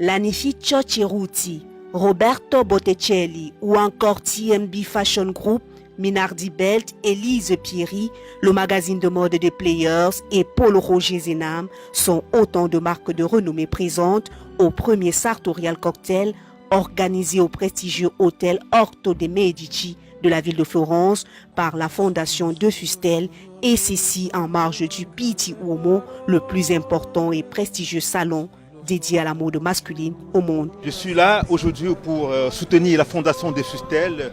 Lanificio Ceruti, Roberto Botticelli ou encore TMB Fashion Group, Minardi Belt, Elise Pieri, le magazine de mode des Players et Paul Roger Zenam sont autant de marques de renommée présentes au premier sartorial cocktail organisé au prestigieux hôtel Orto de Medici de la ville de Florence par la fondation De Fustel, et ceci en marge du Pitti Uomo, le plus important et prestigieux salon dédié à la mode masculine au monde. Je suis là aujourd'hui pour soutenir la fondation De Fustel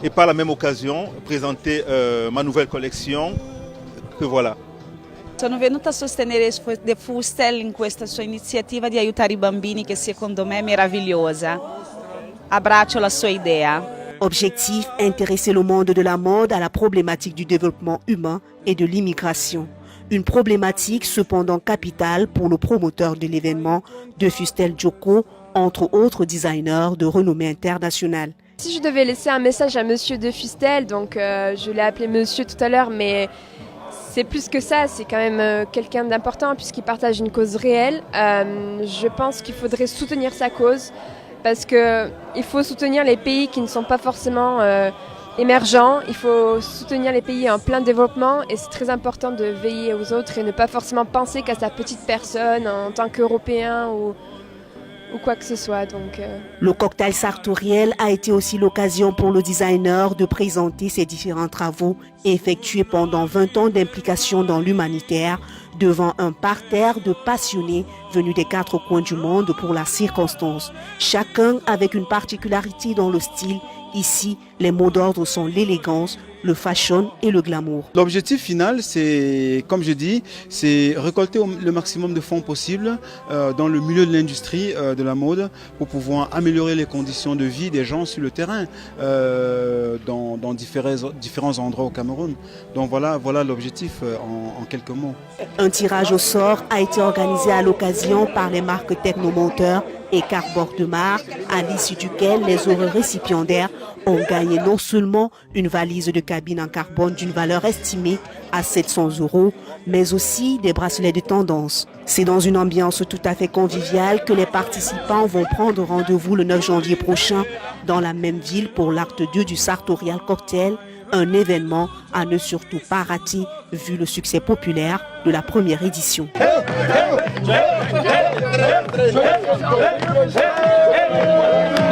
et par la même occasion présenter ma nouvelle collection que voilà. Sono venuta a sostenere De Fustel in questa sua iniziativa di aiutare i bambini che secondo me è meravigliosa. Abbraccio la sua idea. Objectif, intéresser le monde de la mode à la problématique du développement humain et de l'immigration. Une problématique cependant capitale pour le promoteur de l'événement, De Fustel Joko, entre autres designers de renommée internationale. Si je devais laisser un message à Monsieur De Fustel, donc je l'ai appelé Monsieur tout à l'heure, mais c'est plus que ça, c'est quand même quelqu'un d'important puisqu'il partage une cause réelle. Je pense qu'il faudrait soutenir sa cause parce qu'il faut soutenir les pays qui ne sont pas forcément émergents, il faut soutenir les pays en plein développement et c'est très important de veiller aux autres et ne pas forcément penser qu'à sa petite personne en tant qu'Européen ou quoi que ce soit. Le cocktail sartoriel a été aussi l'occasion pour le designer de présenter ses différents travaux effectués pendant 20 ans d'implication dans l'humanitaire devant un parterre de passionnés venus des 4 coins du monde pour la circonstance. Chacun avec une particularité dans le style. Ici, les mots d'ordre sont l'élégance, le fashion et le glamour. L'objectif final, c'est, comme je dis, c'est récolter le maximum de fonds possible dans le milieu de l'industrie de la mode pour pouvoir améliorer les conditions de vie des gens sur le terrain dans différents endroits au Cameroun. Donc voilà l'objectif en quelques mots. Un tirage au sort a été organisé à l'occasion par les marques Technomoteurs et Carbord de Mar, à l'issue duquel les heureux récipiendaires ont gagné non seulement une valise de cabine en carbone d'une valeur estimée à 700 €, mais aussi des bracelets de tendance. C'est dans une ambiance tout à fait conviviale que les participants vont prendre rendez-vous le 9 janvier prochain dans la même ville pour l'acte 2 du Sartorial Cocktail, un événement à ne surtout pas rater vu le succès populaire de la première édition. Hey!